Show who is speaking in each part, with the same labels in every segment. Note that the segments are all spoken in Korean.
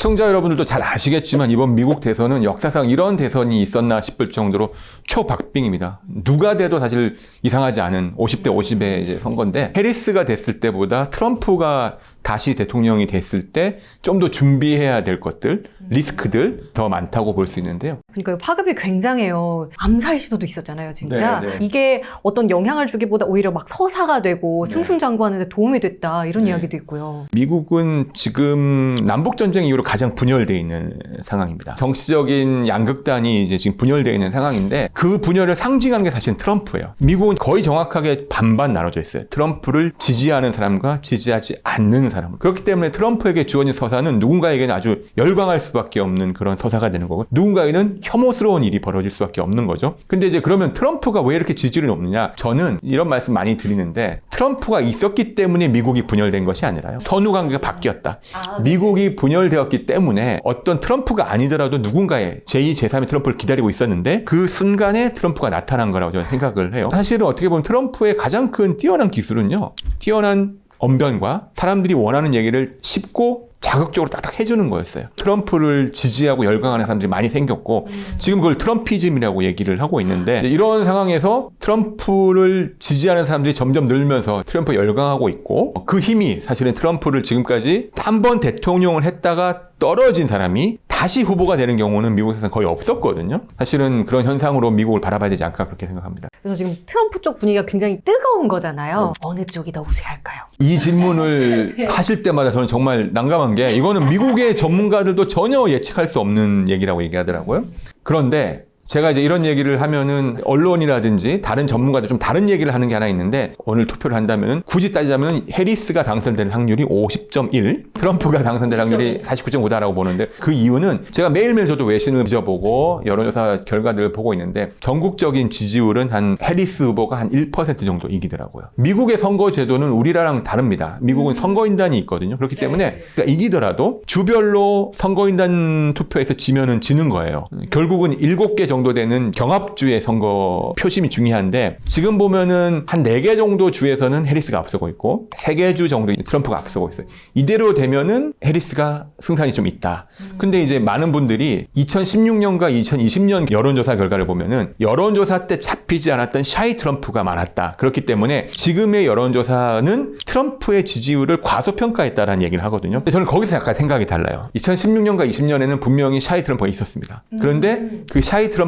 Speaker 1: 시청자 여러분들도 잘 아시겠지만 이번 미국 대선은 역사상 이런 대선이 있었나 싶을 정도로 초박빙입니다. 누가 돼도 사실 이상하지 않은 50대 50의 이제 선거인데 해리스가 됐을 때보다 트럼프가 다시 대통령이 됐을 때 좀 더 준비해야 될 것들, 리스크들 더 많다고 볼 수 있는데요.
Speaker 2: 그러니까 파급이 굉장해요. 암살 시도도 있었잖아요, 진짜.
Speaker 1: 네.
Speaker 2: 이게 어떤 영향을 주기보다 오히려 막 서사가 되고 승승장구하는 데 도움이 됐다 이런 이야기도 있고요.
Speaker 1: 미국은 지금 남북전쟁 이후로 가장 분열되어 있는 상황입니다. 정치적인 양극단이 이제 지금 분열되어 있는 상황인데 그 분열을 상징하는 게 사실은 트럼프예요. 미국은 거의 정확하게 반반 나눠져 있어요. 트럼프를 지지하는 사람과 지지하지 않는 사람. 그렇기 때문에 트럼프에게 주어진 서사는 누군가에게는 아주 열광할 수밖에 없는 그런 서사가 되는 거고 누군가에는 혐오스러운 일이 벌어질 수밖에 없는 거죠. 근데 이제 그러면 트럼프가 왜 이렇게 지지율이 높느냐? 저는 이런 말씀 많이 드리는데 트럼프가 있었기 때문에 미국이 분열된 것이 아니라요. 선후 관계가 바뀌었다. 미국이 분열되었기 때문에 어떤 트럼프가 아니더라도 누군가의 제2, 제3의 트럼프를 기다리고 있었는데 그 순간에 트럼프가 나타난 거라고 저는 생각을 해요. 사실은 어떻게 보면 트럼프의 가장 큰 뛰어난 기술은요. 뛰어난 언변과 사람들이 원하는 얘기를 쉽고 자극적으로 딱딱 해주는 거였어요. 트럼프를 지지하고 열광하는 사람들이 많이 생겼고 지금 그걸 트럼피즘이라고 얘기를 하고 있는데 이런 상황에서 트럼프를 지지하는 사람들이 점점 늘면서 트럼프에 열광하고 있고 그 힘이 사실은 트럼프를 지금까지 한 번 대통령을 했다가 떨어진 사람이 다시 후보가 되는 경우는 미국에서는 거의 없었거든요. 사실은 그런 현상으로 미국을 바라봐야 되지 않을까 그렇게 생각합니다.
Speaker 2: 그래서 지금 트럼프 쪽 분위기가 굉장히 뜨거운 거잖아요. 어느 쪽이 더 우세할까요?
Speaker 1: 이 질문을 하실 때마다 저는 정말 난감한 게 이거는 미국의 전문가들도 전혀 예측할 수 없는 얘기라고 얘기하더라고요. 그런데 제가 이제 이런 얘기를 하면은 언론이라든지 다른 전문가들 좀 다른 얘기를 하는 게 하나 있는데 오늘 투표를 한다면 굳이 따지자면 해리스가 당선될 확률이 50.1, 트럼프가 당선될 확률이 49.5다라고 보는데 그 이유는 제가 매일매일 저도 외신을 뒤져보고 여론조사 결과들을 보고 있는데 전국적인 지지율은 한 해리스 후보가 한 1% 정도 이기더라고요. 미국의 선거 제도는 우리랑 다릅니다. 미국은 선거인단이 있거든요. 그렇기 때문에 그러니까 이기더라도 주별로 선거인단 투표에서 지면은 지는 거예요. 결국은 7개 정도 되는 경합주의 선거 표심이 중요한데 지금 보면은 한 4개 정도 주에서는 해리스가 앞서고 있고 3개 주 정도 트럼프가 앞서고 있어요. 이대로 되면은 해리스가 승산이 좀 있다. 근데 이제 많은 분들이 2016년과 2020년 여론조사 결과를 보면은 여론조사 때 잡히지 않았던 샤이 트럼프가 많았다. 그렇기 때문에 지금의 여론조사는 트럼프의 지지율을 과소평가했다라는 얘기를 하거든요. 근데 저는 거기서 약간 생각이 달라요. 2016년과 20년에는 분명히 샤이 트럼프가 있었습니다. 그런데 그 샤이 트럼프가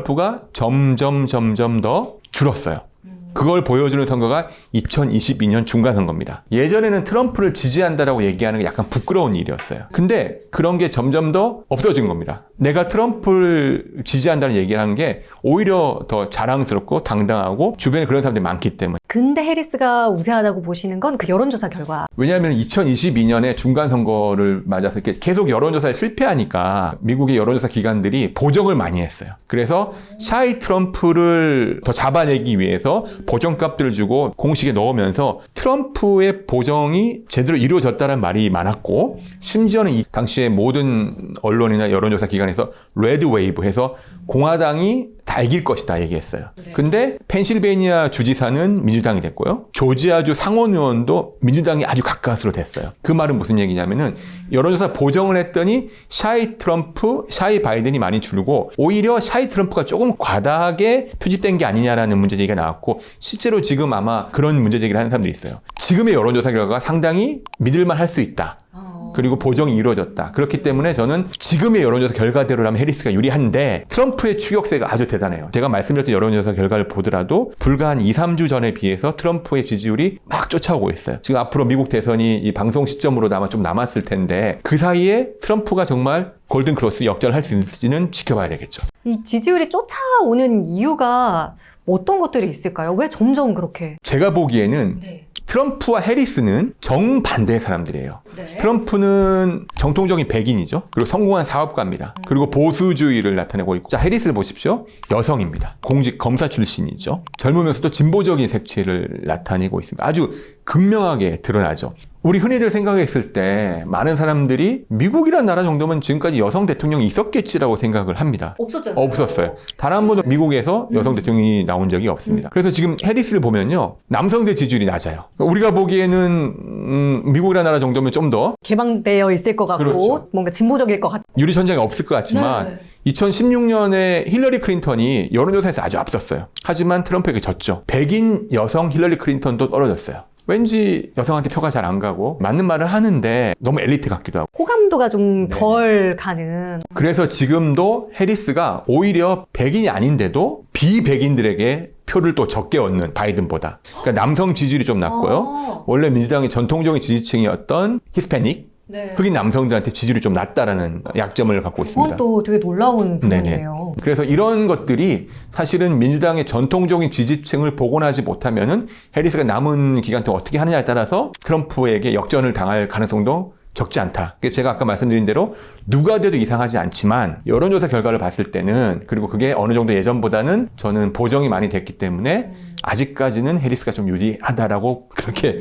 Speaker 1: 점점 더 줄었어요. 그걸 보여주는 선거가 2022년 중간선거입니다. 예전에는 트럼프를 지지한다라고 얘기하는 게 약간 부끄러운 일이었어요. 근데 그런 게 점점 더 없어진 겁니다. 내가 트럼프를 지지한다는 얘기를 하는 게 오히려 더 자랑스럽고 당당하고 주변에 그런 사람들이 많기 때문에.
Speaker 2: 근데 해리스가 우세하다고 보시는 건 그 여론조사 결과.
Speaker 1: 왜냐하면 2022년에 중간선거를 맞아서 이렇게 계속 여론조사에 실패하니까 미국의 여론조사 기관들이 보정을 많이 했어요. 그래서 샤이 트럼프를 더 잡아내기 위해서 보정값들을 주고 공식에 넣으면서 트럼프의 보정이 제대로 이루어졌다는 말이 많았고 심지어는 이 당시에 모든 언론이나 여론조사 기관에서 레드 웨이브 해서 공화당이 다 이길 것이다 얘기했어요. 근데 펜실베이니아 주지사는 민주당이 됐고요. 조지아주 상원의원도 민주당이 아주 가까스로 됐어요. 그 말은 무슨 얘기냐면은 여론조사 보정을 했더니 샤이 트럼프, 샤이 바이든이 많이 줄고 오히려 샤이 트럼프가 조금 과다하게 표집된 게 아니냐라는 문제제기가 나왔고 실제로 지금 아마 그런 문제제기를 하는 사람들이 있어요. 지금의 여론조사 결과가 상당히 믿을만 할 수 있다. 그리고 보정이 이루어졌다. 그렇기 때문에 저는 지금의 여론조사 결과대로라면 해리스가 유리한데 트럼프의 추격세가 아주 대단해요. 제가 말씀드렸던 여론조사 결과를 보더라도 불과 한 2, 3주 전에 비해서 트럼프의 지지율이 막 쫓아오고 있어요. 지금 앞으로 미국 대선이 이 방송 시점으로 아마 좀 남았을 텐데 그 사이에 트럼프가 정말 골든크로스 역전할 수 있을지는 지켜봐야 되겠죠.
Speaker 2: 이 지지율이 쫓아오는 이유가 어떤 것들이 있을까요? 왜 점점 그렇게?
Speaker 1: 제가 보기에는 트럼프와 해리스는 정반대의 사람들이에요. 트럼프는 정통적인 백인이죠. 그리고 성공한 사업가입니다. 그리고 보수주의를 나타내고 있고 자 해리스를 보십시오. 여성입니다. 공직 검사 출신이죠. 젊으면서도 진보적인 색채를 나타내고 있습니다. 아주 극명하게 드러나죠. 우리 흔히들 생각했을 때 많은 사람들이 미국이라는 나라 정도면 지금까지 여성 대통령이 있었겠지라고 생각을 합니다.
Speaker 2: 없었잖아요.
Speaker 1: 없었어요. 단 한 번도 미국에서 여성 대통령이 나온 적이 없습니다. 그래서 지금 해리스를 보면요. 남성대 지지율이 낮아요. 우리가 보기에는 미국이라는 나라 정도면 좀 더
Speaker 2: 개방되어 있을 것 같고
Speaker 1: 그렇죠.
Speaker 2: 뭔가 진보적일 것 같고
Speaker 1: 유리천장이 없을 것 같지만 2016년에 힐러리 클린턴이 여론조사에서 아주 앞섰어요. 하지만 트럼프에게 졌죠. 백인 여성 힐러리 클린턴도 떨어졌어요. 왠지 여성한테 표가 잘 안 가고 맞는 말을 하는데 너무 엘리트 같기도 하고.
Speaker 2: 호감도가 좀 덜 가는.
Speaker 1: 그래서 지금도 해리스가 오히려 백인이 아닌데도 비백인들에게 표를 또 적게 얻는 바이든보다. 그러니까 남성 지지율이 좀 낮고요. 원래 민주당의 전통적인 지지층이었던 히스패닉, 흑인 남성들한테 지지율이 좀 낮다라는 약점을 갖고 있습니다.
Speaker 2: 그건 또 되게 놀라운 부분이에요.
Speaker 1: 그래서 이런 것들이 사실은 민주당의 전통적인 지지층을 복원하지 못하면은 해리스가 남은 기간 동안 어떻게 하느냐에 따라서 트럼프에게 역전을 당할 가능성도 적지 않다. 그래서 제가 아까 말씀드린 대로 누가 돼도 이상하지 않지만 여론조사 결과를 봤을 때는 그리고 그게 어느 정도 예전보다는 저는 보정이 많이 됐기 때문에 아직까지는 해리스가 좀 유리하다라고 그렇게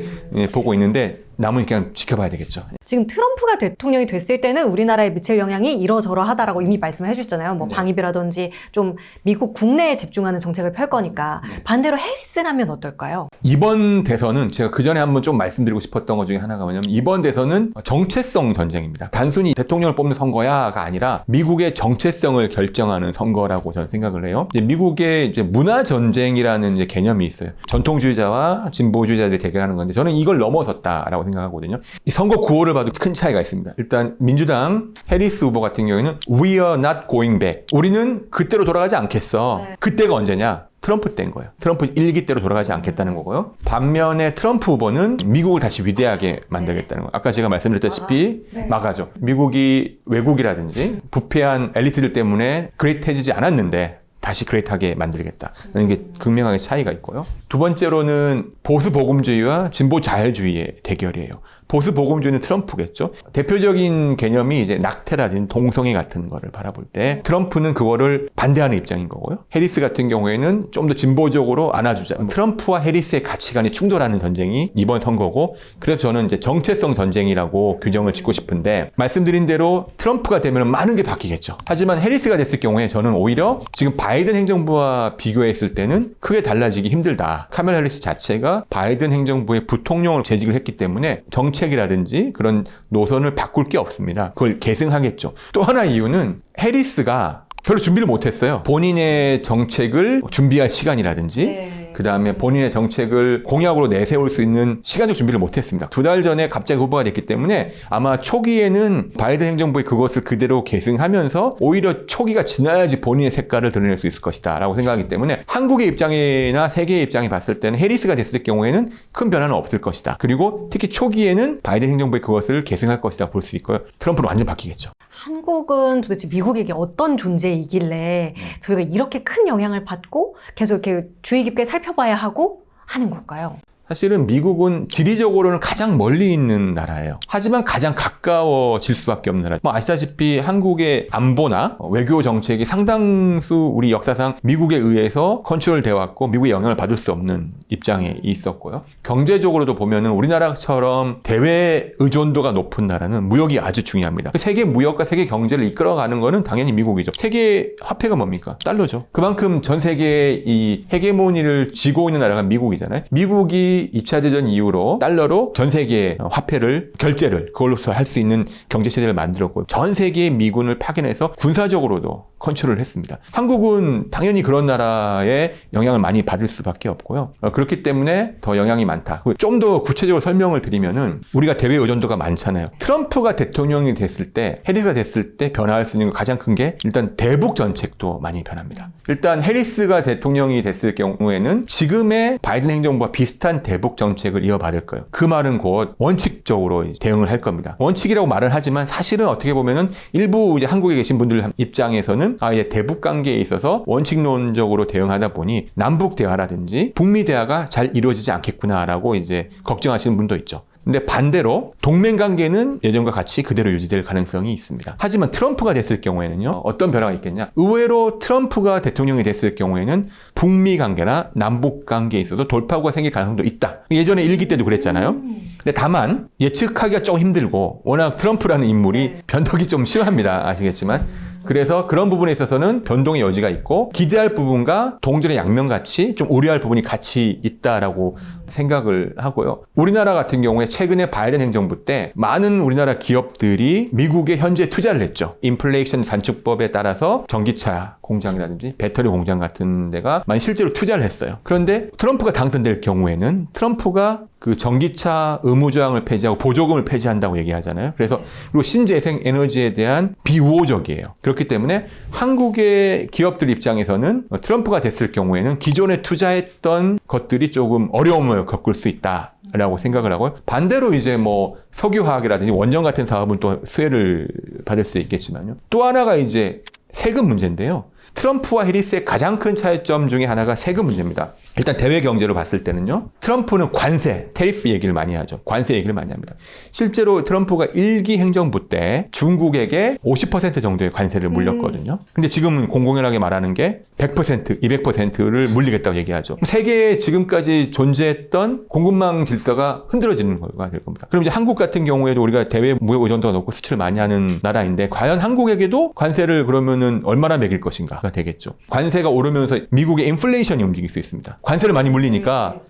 Speaker 1: 보고 있는데 남은 그냥 지켜봐야 되겠죠.
Speaker 2: 지금 트럼프가 대통령이 됐을 때는 우리나라에 미칠 영향이 이러저러하다라고 이미 말씀을 해주셨잖아요. 뭐 방위비라든지 좀 미국 국내에 집중하는 정책을 펼 거니까 반대로 해리스라면 어떨까요?
Speaker 1: 이번 대선은 제가 그 전에 한번 좀 말씀드리고 싶었던 것 중에 하나가 뭐냐면 이번 대선은 정체성 전쟁입니다. 단순히 대통령을 뽑는 선거야가 아니라 미국의 정체성을 결정하는 선거라고 저는 생각을 해요. 이제 미국의 이제 문화 전쟁이라는 이제 개념이 있어요. 전통주의자와 진보주의자들이 대결하는 건데 저는 이걸 넘어섰다라고 생각하거든요. 이 선거 구호를 봐도 큰 차이가 있습니다. 일단 민주당 해리스 후보 같은 경우에는 We are not going back. 우리는 그때로 돌아가지 않겠어. 그때가 언제냐? 트럼프 때인 거예요. 트럼프 1기 때로 돌아가지 않겠다는 거고요. 반면에 트럼프 후보는 미국을 다시 위대하게 만들겠다는 거예요. 아까 제가 말씀드렸다시피 막아죠. 미국이 외국이라든지 부패한 엘리트들 때문에 그레이트해지지 않았는데 다시 그레이트하게 만들겠다. 이게 극명하게 차이가 있고요. 두 번째로는 보수 복음주의와 진보 자유주의의 대결이에요. 보수 복음주의는 트럼프겠죠. 대표적인 개념이 이제 낙태라든지 동성애 같은 거를 바라볼 때 트럼프는 그거를 반대하는 입장인 거고요. 해리스 같은 경우에는 좀 더 진보적으로 안아주자. 트럼프와 해리스의 가치관이 충돌하는 전쟁이 이번 선거고 그래서 저는 이제 정체성 전쟁이라고 규정을 짓고 싶은데 말씀드린 대로 트럼프가 되면 많은 게 바뀌겠죠. 하지만 해리스가 됐을 경우에 저는 오히려 지금 바이든 행정부와 비교했을 때는 크게 달라지기 힘들다. 카멜라 해리스 자체가 바이든 행정부의 부통령으로 재직을 했기 때문에 정책이라든지 그런 노선을 바꿀 게 없습니다. 그걸 계승하겠죠. 또 하나 이유는 해리스가 별로 준비를 못했어요. 본인의 정책을 준비할 시간이라든지 그 다음에 본인의 정책을 공약으로 내세울 수 있는 시간적 준비를 못했습니다. 2달 전에 갑자기 후보가 됐기 때문에 아마 초기에는 바이든 행정부의 그것을 그대로 계승하면서 오히려 초기가 지나야지 본인의 색깔을 드러낼 수 있을 것이다 라고 생각하기 때문에 한국의 입장이나 세계의 입장이 봤을 때는 해리스가 됐을 경우에는 큰 변화는 없을 것이다. 그리고 특히 초기에는 바이든 행정부의 그것을 계승할 것이다 볼 수 있고요. 트럼프는 완전 바뀌겠죠.
Speaker 2: 한국은 도대체 미국에게 어떤 존재이길래 저희가 이렇게 큰 영향을 받고 계속 이렇게 주의 깊게 살펴봐야 하고 하는 걸까요?
Speaker 1: 사실은 미국은 지리적으로는 가장 멀리 있는 나라예요. 하지만 가장 가까워질 수밖에 없는 나라. 아시다시피 한국의 안보나 외교 정책이 상당수 우리 역사상 미국에 의해서 컨트롤되어 왔고 미국의 영향을 받을 수 없는 입장에 있었고요. 경제적으로도 보면은 우리나라처럼 대외 의존도가 높은 나라는 무역이 아주 중요합니다. 세계 무역과 세계 경제를 이끌어가는 거는 당연히 미국이죠. 세계 화폐가 뭡니까? 달러죠. 그만큼 전 세계의 이 헤게모니를 쥐고 있는 나라가 미국이잖아요. 미국이 2차 대전 이후로 달러로 전 세계의 화폐를 결제를 그걸로서 할 수 있는 경제체제를 만들었고 전 세계의 미군을 파견해서 군사적으로도 컨트롤을 했습니다. 한국은 당연히 그런 나라의 영향을 많이 받을 수밖에 없고요. 그렇기 때문에 더 영향이 많다. 좀 더 구체적으로 설명을 드리면은 우리가 대외 의존도가 많잖아요. 트럼프가 대통령이 됐을 때 해리스가 됐을 때 변화할 수 있는 가장 큰 게 일단 대북 정책도 많이 변합니다. 일단 해리스가 대통령이 됐을 경우에는 지금의 바이든 행정부와 비슷한 대북 정책을 이어받을 거예요. 그 말은 곧 원칙적으로 대응을 할 겁니다. 원칙이라고 말을 하지만 사실은 어떻게 보면은 일부 이제 한국에 계신 분들 입장에서는 이제 대북 관계에 있어서 원칙론적으로 대응하다 보니 남북 대화라든지 북미 대화가 잘 이루어지지 않겠구나라고 이제 걱정하시는 분도 있죠. 근데 반대로 동맹 관계는 예전과 같이 그대로 유지될 가능성이 있습니다. 하지만 트럼프가 됐을 경우에는요, 어떤 변화가 있겠냐? 의외로 트럼프가 대통령이 됐을 경우에는 북미 관계나 남북 관계에 있어서 돌파구가 생길 가능성도 있다. 예전에 일기 때도 그랬잖아요. 근데 다만 예측하기가 좀 힘들고 워낙 트럼프라는 인물이 변덕이 좀 심합니다. 아시겠지만. 그래서 그런 부분에 있어서는 변동의 여지가 있고 기대할 부분과 동전의 양면같이 좀 우려할 부분이 같이 있다라고 생각을 하고요. 우리나라 같은 경우에 최근에 바이든 행정부 때 많은 우리나라 기업들이 미국에 현재 투자를 했죠. 인플레이션 단축법에 따라서 전기차 공장이라든지 배터리 공장 같은 데가 많이 실제로 투자를 했어요. 그런데 트럼프가 당선될 경우에는 트럼프가 그 전기차 의무 조항을 폐지하고 보조금을 폐지한다고 얘기하잖아요. 그래서 그리고 신재생 에너지에 대한 비우호적이에요. 그렇기 때문에 한국의 기업들 입장에서는 트럼프가 됐을 경우에는 기존에 투자했던 것들이 조금 어려움을 겪을 수 있다. 라고 생각을 하고요. 반대로 이제 뭐 석유화학이라든지 원전 같은 사업은 또 수혜를 받을 수 있겠지만요. 또 하나가 이제 세금 문제인데요. 트럼프와 해리스의 가장 큰 차이점 중에 하나가 세금 문제입니다. 일단 대외 경제로 봤을 때는요. 트럼프는 관세, 테리프 얘기를 많이 하죠. 관세 얘기를 많이 합니다. 실제로 트럼프가 1기 행정부 때 중국에게 50% 정도의 관세를 물렸거든요. 근데 지금은 공공연하게 말하는 게 100%, 200%를 물리겠다고 얘기하죠. 세계에 지금까지 존재했던 공급망 질서가 흔들어지는 거가 될 겁니다. 그럼 이제 한국 같은 경우에도 우리가 대외 무역 의존도가 높고 수출을 많이 하는 나라인데 과연 한국에게도 관세를 그러면은 얼마나 매길 것인가가 되겠죠. 관세가 오르면서 미국의 인플레이션이 움직일 수 있습니다. 관세를 많이 물리니까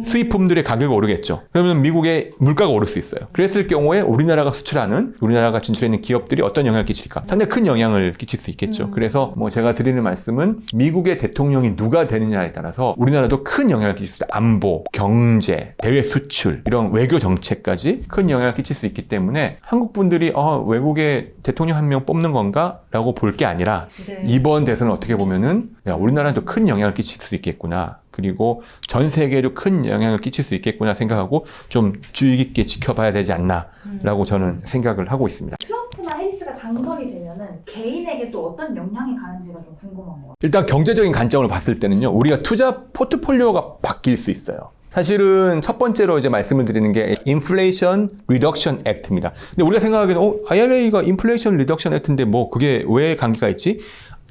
Speaker 1: 수입품들의 가격이 오르겠죠. 그러면 미국의 물가가 오를 수 있어요. 그랬을 경우에 우리나라가 수출하는, 우리나라가 진출해 있는 기업들이 어떤 영향을 끼칠까? 상당히 큰 영향을 끼칠 수 있겠죠. 그래서 뭐 제가 드리는 말씀은 미국의 대통령이 누가 되느냐에 따라서 우리나라도 큰 영향을 끼칠 수 있다. 안보, 경제, 대외 수출, 이런 외교 정책까지 큰 영향을 끼칠 수 있기 때문에 한국 분들이 외국의 대통령 한 명 뽑는 건가? 라고 볼 게 아니라 이번 대선은 어떻게 보면은 야, 우리나라도 큰 영향을 끼칠 수 있겠구나. 그리고 전 세계에도 큰 영향을 끼칠 수 있겠구나 생각하고 좀 주의 깊게 지켜봐야 되지 않나라고 저는 생각을 하고 있습니다.
Speaker 3: 트럼프나 해리스가 당선이 되면은 개인에게 또 어떤 영향이 가는지가 좀 궁금한 것 같아요.
Speaker 1: 일단 경제적인 관점으로 봤을 때는요. 우리가 투자 포트폴리오가 바뀔 수 있어요. 사실은 첫 번째로 이제 말씀을 드리는 게 Inflation Reduction Act입니다. 근데 우리가 생각하기에는 IRA가 Inflation Reduction Act인데 뭐 그게 왜 관계가 있지?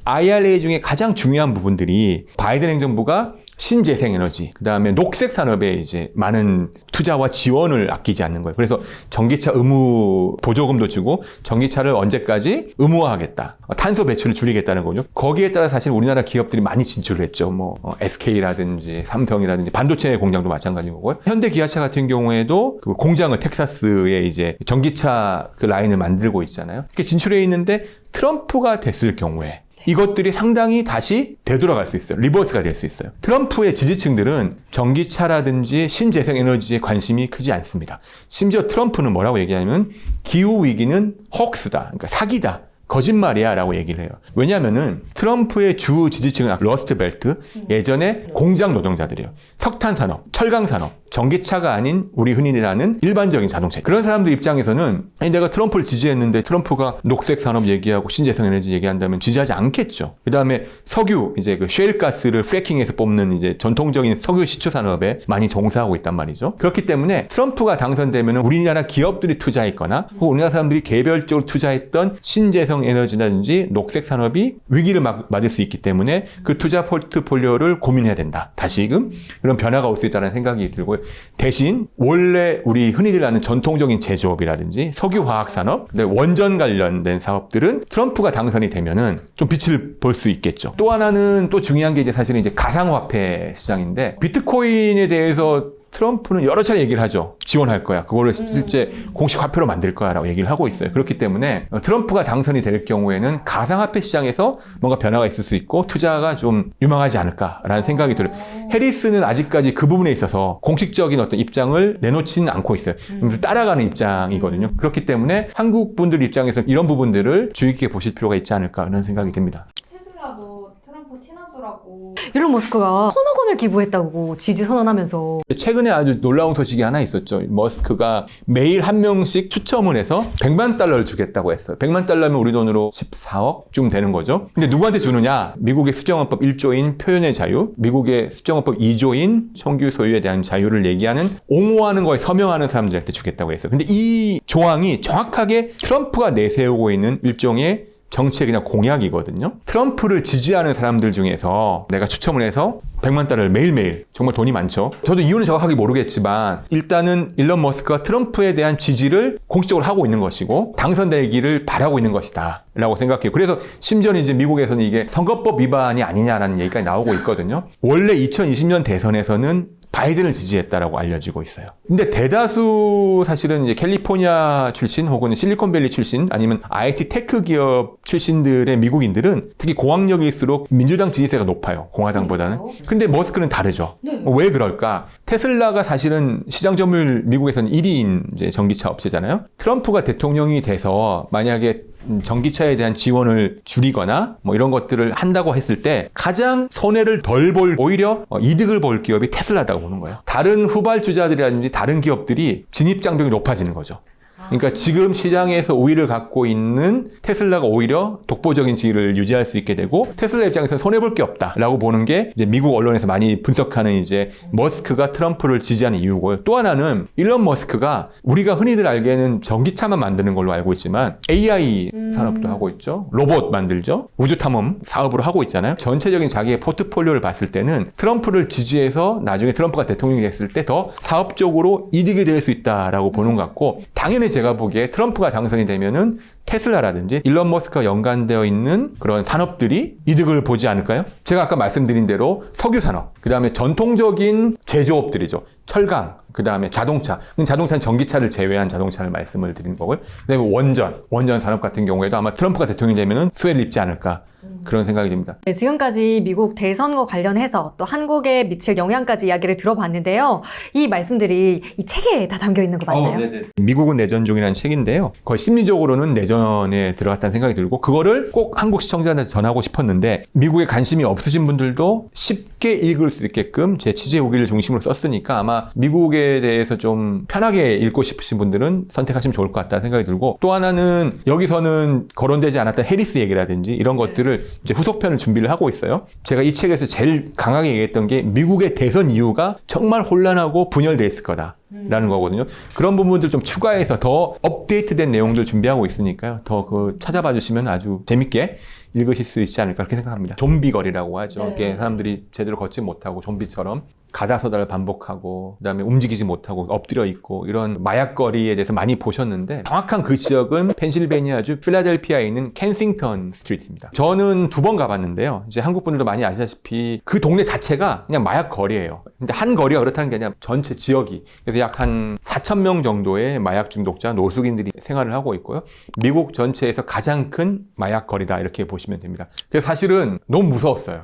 Speaker 1: IRA 중에 가장 중요한 부분들이 바이든 행정부가 신재생 에너지, 그 다음에 녹색 산업에 이제 많은 투자와 지원을 아끼지 않는 거예요. 그래서 전기차 의무 보조금도 주고 전기차를 언제까지 의무화하겠다. 탄소 배출을 줄이겠다는 거죠. 거기에 따라 사실 우리나라 기업들이 많이 진출을 했죠. 뭐 SK라든지 삼성이라든지 반도체 공장도 마찬가지인 거고요. 현대 기아차 같은 경우에도 그 공장을 텍사스에 이제 전기차 그 라인을 만들고 있잖아요. 이렇게 진출해 있는데 트럼프가 됐을 경우에 이것들이 상당히 다시 되돌아갈 수 있어요. 리버스가 될 수 있어요. 트럼프의 지지층들은 전기차라든지 신재생 에너지에 관심이 크지 않습니다. 심지어 트럼프는 뭐라고 얘기하냐면 기후위기는 헉스다. 그러니까 사기다. 거짓말이야 라고 얘기를 해요. 왜냐하면은 트럼프의 주 지지층은 러스트벨트, 예전에 공장 노동자들이에요. 석탄산업, 철강산업, 전기차가 아닌 우리 흔히 아는 일반적인 자동차. 그런 사람들 입장에서는 아니 내가 트럼프를 지지했는데 트럼프가 녹색 산업 얘기하고 신재생 에너지 얘기한다면 지지하지 않겠죠. 그다음에 석유, 이제 그 셰일가스를 프래킹해서 뽑는 이제 전통적인 석유 시추 산업에 많이 종사하고 있단 말이죠. 그렇기 때문에 트럼프가 당선되면은 우리나라 기업들이 투자했거나 혹은 우리나라 사람들이 개별적으로 투자했던 신재생 에너지라든지 녹색 산업이 위기를 맞을 수 있기 때문에 그 투자 포트폴리오를 고민해야 된다. 다시금 그런 변화가 올 수 있다는 생각이 들고요. 대신 원래 우리 흔히들 아는 전통적인 제조업이라든지 석유화학 산업, 원전 관련된 사업들은 트럼프가 당선이 되면은 좀 빛을 볼 수 있겠죠. 또 하나는 또 중요한 게 이제 사실은 이제 가상화폐 시장인데 비트코인에 대해서 트럼프는 여러 차례 얘기를 하죠. 지원할 거야. 그거를 실제 공식 화폐로 만들 거야 라고 얘기를 하고 있어요. 그렇기 때문에 트럼프가 당선이 될 경우에는 가상화폐 시장에서 뭔가 변화가 있을 수 있고 투자가 좀 유망하지 않을까라는 생각이 들어요. 해리스는 아직까지 그 부분에 있어서 공식적인 어떤 입장을 내놓지는 않고 있어요. 따라가는 입장이거든요. 그렇기 때문에 한국 분들 입장에서 이런 부분들을 주의 깊게 보실 필요가 있지 않을까 라는 생각이 듭니다.
Speaker 3: 테슬라도 트럼프 친화도라고 하고.
Speaker 2: 일론 머스크가 천억 원을 기부했다고 지지 선언하면서
Speaker 1: 최근에 아주 놀라운 소식이 하나 있었죠. 머스크가 매일 한 명씩 추첨을 해서 100만 달러를 주겠다고 했어요. 100만 달러면 우리 돈으로 14억쯤 되는 거죠. 근데 누구한테 주느냐? 미국의 수정헌법 1조인 표현의 자유, 미국의 수정헌법 2조인 총기 소유에 대한 자유를 얘기하는 옹호하는 거에 서명하는 사람들한테 주겠다고 했어요. 근데 이 조항이 정확하게 트럼프가 내세우고 있는 일종의 정책이나 공약이거든요. 트럼프를 지지하는 사람들 중에서 내가 추첨을 해서 100만 달러를 매일매일, 정말 돈이 많죠. 저도 이유는 정확하게 모르겠지만 일단은 일론 머스크가 트럼프에 대한 지지를 공식적으로 하고 있는 것이고 당선되기를 바라고 있는 것이다 라고 생각해요. 그래서 심지어는 이제 미국에서는 이게 선거법 위반이 아니냐라는 얘기가 나오고 있거든요. 원래 2020년 대선에서는 바이든을 지지했다라고 알려지고 있어요. 근데 대다수 사실은 이제 캘리포니아 출신 혹은 실리콘밸리 출신 아니면 IT 테크 기업 출신들의 미국인들은 특히 고학력일수록 민주당 지지세가 높아요. 공화당보다는. 근데 머스크는 다르죠.
Speaker 2: 네.
Speaker 1: 왜 그럴까? 테슬라가 사실은 시장 점유율 미국에서는 1위인 이제 전기차 업체잖아요. 트럼프가 대통령이 돼서 만약에 전기차에 대한 지원을 줄이거나 뭐 이런 것들을 한다고 했을 때 가장 손해를 덜 볼, 오히려 이득을 볼 기업이 테슬라다고 보는 거예요. 다른 후발주자들이라든지 다른 기업들이 진입 장벽이 높아지는 거죠. 그러니까 지금 시장에서 우위를 갖고 있는 테슬라가 오히려 독보적인 지위를 유지할 수 있게 되고 테슬라 입장에서는 손해볼 게 없다라고 보는 게 이제 미국 언론에서 많이 분석하는 이제 머스크가 트럼프를 지지하는 이유고요. 또 하나는 일론 머스크가 우리가 흔히들 알기에는 전기차만 만드는 걸로 알고 있지만 AI 산업도 하고 있죠. 로봇 만들죠. 우주 탐험 사업으로 하고 있잖아요. 전체적인 자기의 포트폴리오를 봤을 때는 트럼프를 지지해서 나중에 트럼프가 대통령이 됐을 때 더 사업적으로 이득이 될 수 있다라고 보는 것 같고 당연히 제가 보기에 트럼프가 당선이 되면은 테슬라라든지 일론 머스크가 연관되어 있는 그런 산업들이 이득을 보지 않을까요? 제가 아까 말씀드린 대로 석유 산업, 그 다음에 전통적인 제조업들이죠. 철강, 그 다음에 자동차. 자동차는 전기차를 제외한 자동차를 말씀을 드린 거고요. 그 다음에 원전 산업 같은 경우에도 아마 트럼프가 대통령이 되면은 수혜를 입지 않을까. 그런 생각이 듭니다.
Speaker 2: 네, 지금까지 미국 대선과 관련해서 또 한국에 미칠 영향까지 이야기를 들어봤는데요. 이 말씀들이 이 책에 다 담겨 있는 거 맞나요?
Speaker 1: 네네. 미국은 내전 중이라는 책인데요. 거의 심리적으로는 내전에 들어갔다는 생각이 들고 그거를 꼭 한국 시청자한테 전하고 싶었는데 미국에 관심이 없으신 분들도 쉽게 읽을 수 있게끔 제 취재 후기를 중심으로 썼으니까 아마 미국에 대해서 좀 편하게 읽고 싶으신 분들은 선택하시면 좋을 것 같다는 생각이 들고 또 하나는 여기서는 거론되지 않았던 해리스 얘기라든지 이런 것들을 이제 후속편을 준비를 하고 있어요. 제가 이 책에서 제일 강하게 얘기했던 게 미국의 대선 이후가 정말 혼란하고 분열돼 있을 거다라는 거거든요. 그런 부분들 좀 추가해서 더 업데이트된 내용들 준비하고 있으니까요. 더 그 찾아봐 주시면 아주 재밌게 읽으실 수 있지 않을까 그렇게 생각합니다. 좀비 거리라고 하죠.
Speaker 2: 네.
Speaker 1: 이게 사람들이 제대로 걷지 못하고 좀비처럼 가다서다를 반복하고 그다음에 움직이지 못하고 엎드려 있고 이런 마약 거리에 대해서 많이 보셨는데 정확한 그 지역은 펜실베니아주 필라델피아에 있는 켄싱턴 스트리트입니다. 저는 2번 가봤는데요. 이제 한국 분들도 많이 아시다시피 그 동네 자체가 그냥 마약 거리예요. 근데 한 거리가 그렇다는 게 아니라 전체 지역이 그래서 약 한 4,000명 정도의 마약 중독자 노숙인들이 생활을 하고 있고요. 미국 전체에서 가장 큰 마약 거리다 이렇게 보시면 됩니다. 그래서 사실은 너무 무서웠어요.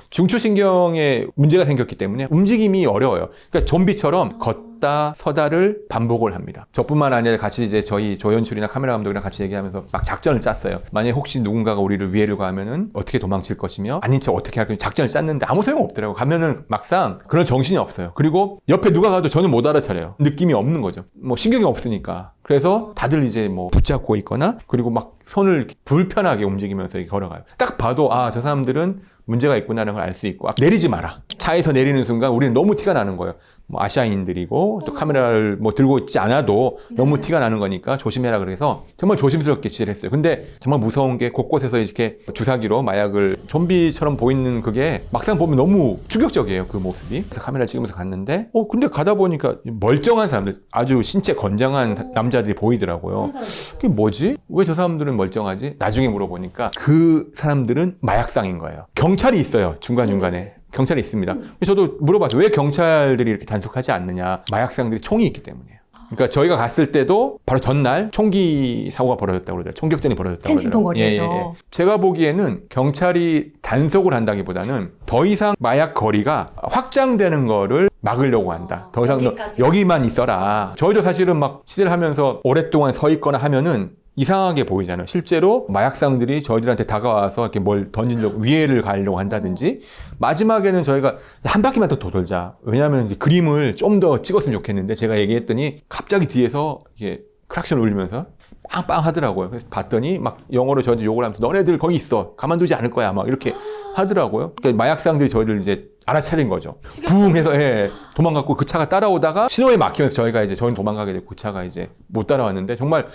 Speaker 1: 중추신경에 문제가 생겼기 때문에 움직임이 어려워요. 그러니까 좀비처럼 걷다 서다를 반복을 합니다. 저뿐만 아니라 같이 이제 저희 조연출이나 카메라 감독이랑 같이 얘기하면서 막 작전을 짰어요. 만약에 혹시 누군가가 우리를 위해려고 하면은 어떻게 도망칠 것이며 아닌 척 어떻게 할 것인지 작전을 짰는데 아무 소용 없더라고요. 가면은 막상 그런 정신이 없어요. 그리고 옆에 누가 가도 저는 못 알아차려요. 느낌이 없는 거죠. 뭐 신경이 없으니까. 그래서 다들 이제 뭐 붙잡고 있거나 그리고 막 손을 이렇게 불편하게 움직이면서 이렇게 걸어가요. 딱 봐도 아, 저 사람들은 문제가 있구나라는 걸 알 수 있고 내리지 마라. 차에서 내리는 순간 우리는 너무 티가 나는 거예요. 뭐 아시아인들이고 또 카메라를 뭐 들고 있지 않아도 너무 티가 나는 거니까 조심해라 그래서 정말 조심스럽게 지시를 했어요. 근데 정말 무서운 게 곳곳에서 이렇게 주사기로 마약을 좀비처럼 보이는 그게 막상 보면 너무 충격적이에요. 그 모습이. 그래서 카메라 찍으면서 갔는데 근데 가다 보니까 멀쩡한 사람들 아주 신체 건장한 남자들이 보이더라고요. 그게 뭐지? 왜 저 사람들은 멀쩡하지? 나중에 물어보니까 그 사람들은 마약상인 거예요. 경찰이 있어요. 중간중간에. 경찰이 있습니다. 저도 물어봤죠. 왜 경찰들이 이렇게 단속하지 않느냐. 마약상들이 총이 있기 때문이에요. 그러니까 저희가 갔을 때도 바로 전날 총기 사고가 벌어졌다고 그러더라고요. 총격전이 벌어졌다고
Speaker 2: 켄싱턴
Speaker 1: 그러더라고요.
Speaker 2: 거리에서.
Speaker 1: 제가 보기에는 경찰이 단속을 한다기보다는 더 이상 마약 거리가 확장되는 거를 막으려고 한다. 더 이상 너
Speaker 2: 여기까지.
Speaker 1: 여기만 있어라. 저희도 사실은 막 취재를 하면서 오랫동안 서 있거나 하면은 이상하게 보이잖아요. 실제로 마약상들이 저희들한테 다가와서 이렇게 뭘 던지려고 위해를 가려고 한다든지 마지막에는 저희가 한 바퀴만 더 돌자. 왜냐하면 이제 그림을 좀 더 찍었으면 좋겠는데 제가 얘기했더니 갑자기 뒤에서 이게 크락션을 울리면서 빵빵 하더라고요. 그래서 봤더니 막 영어로 저한테 욕을 하면서 너네들 거기 있어. 가만두지 않을 거야. 막 이렇게 하더라고요. 그러니까 마약상들이 저희들 이제 알아차린 거죠. 붕 해서 예, 도망갔고 그 차가 따라오다가 신호에 막히면서 저희는 도망가게 됐고 그 차가 이제 못 따라왔는데 정말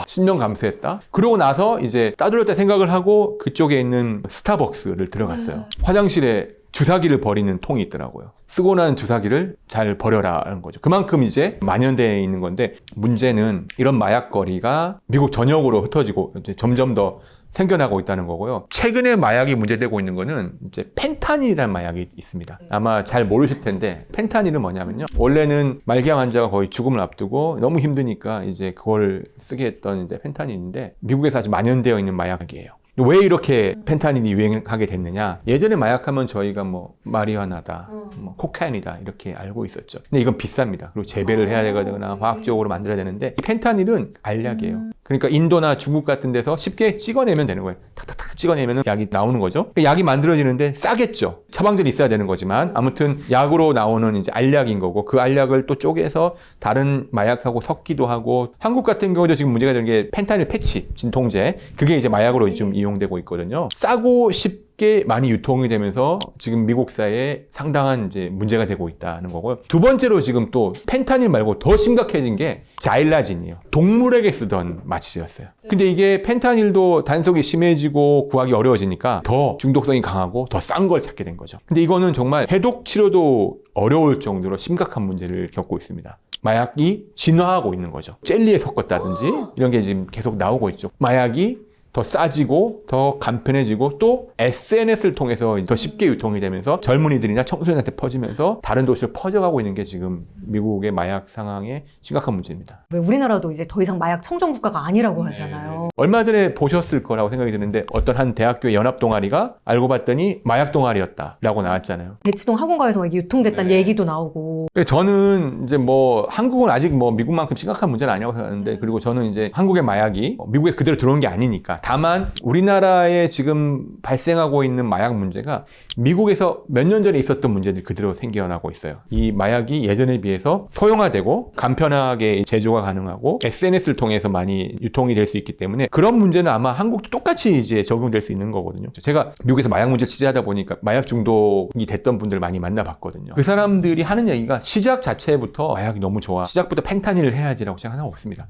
Speaker 1: 신명 감수했다. 그러고 나서 이제 따돌렸다 생각을 하고 그쪽에 있는 스타벅스를 들어갔어요. 화장실에 주사기를 버리는 통이 있더라고요. 쓰고 난 주사기를 잘 버려라는 거죠. 그만큼 이제 만연되어 있는 건데 문제는 이런 마약거리가 미국 전역으로 흩어지고 이제 점점 더 생겨나고 있다는 거고요. 최근에 마약이 문제되고 있는 거는 이제 펜타닐이라는 마약이 있습니다. 아마 잘 모르실 텐데 펜타닐은 뭐냐면요. 원래는 말기암 환자가 거의 죽음을 앞두고 너무 힘드니까 이제 그걸 쓰게 했던 이제 펜타닐인데 미국에서 아주 만연되어 있는 마약이에요. 왜 이렇게 펜타닐이 유행하게 됐느냐? 예전에 마약하면 저희가 뭐 마리화나다, 뭐 코카인이다 이렇게 알고 있었죠. 근데 이건 비쌉니다. 그리고 재배를 해야 되거나 화학적으로 만들어야 되는데 이 펜타닐은 알약이에요. 그러니까 인도나 중국 같은 데서 쉽게 찍어내면 되는 거예요. 탁탁탁 찍어내면 약이 나오는 거죠. 약이 만들어지는데 싸겠죠. 처방전이 있어야 되는 거지만 아무튼 약으로 나오는 이제 알약인 거고 그 알약을 또 쪼개서 다른 마약하고 섞기도 하고 한국 같은 경우도 지금 문제가 되는 게 펜타닐 패치, 진통제 그게 이제 마약으로 좀 이용되고 있거든요. 싸고 쉽게 많이 유통이 되면서 지금 미국 사회에 상당한 이제 문제가 되고 있다는 거고요. 두 번째로 지금 또 펜타닐 말고 더 심각해진 게 자일라진이에요. 동물에게 쓰던 마취제였어요. 근데 이게 펜타닐도 단속이 심해지고 구하기 어려워지니까 더 중독성이 강하고 더 싼 걸 찾게 된 거죠. 근데 이거는 정말 해독 치료도 어려울 정도로 심각한 문제를 겪고 있습니다. 마약이 진화하고 있는 거죠. 젤리에 섞었다든지 이런 게 지금 계속 나오고 있죠. 마약이 더 싸지고 더 간편해지고 또 SNS를 통해서 더 쉽게 유통이 되면서 젊은이들이나 청소년한테 퍼지면서 다른 도시로 퍼져가고 있는 게 지금 미국의 마약 상황의 심각한 문제입니다.
Speaker 2: 왜 우리나라도 이제 더 이상 마약 청정 국가가 아니라고 하잖아요.
Speaker 1: 얼마 전에 보셨을 거라고 생각이 드는데 어떤 한 대학교의 연합 동아리가 알고 봤더니 마약 동아리였다라고 나왔잖아요.
Speaker 2: 대치동 학원가에서 막 유통됐다는 얘기도 나오고.
Speaker 1: 저는 이제 뭐 한국은 아직 뭐 미국만큼 심각한 문제는 아니라고 생각하는데 그리고 저는 이제 한국의 마약이 미국에서 그대로 들어오는 게 아니니까 다만 우리나라에 지금 발생하고 있는 마약 문제가 미국에서 몇 년 전에 있었던 문제들이 그대로 생겨나고 있어요. 이 마약이 예전에 비해서 소형화되고 간편하게 제조가 가능하고 SNS를 통해서 많이 유통이 될 수 있기 때문에 그런 문제는 아마 한국도 똑같이 이제 적용될 수 있는 거거든요. 제가 미국에서 마약 문제를 취재하다 보니까 마약 중독이 됐던 분들을 많이 만나봤거든요. 그 사람들이 하는 얘기가 시작 자체부터 마약이 너무 좋아. 시작부터 펜타닐을 해야지라고 생각하는 거 없습니다.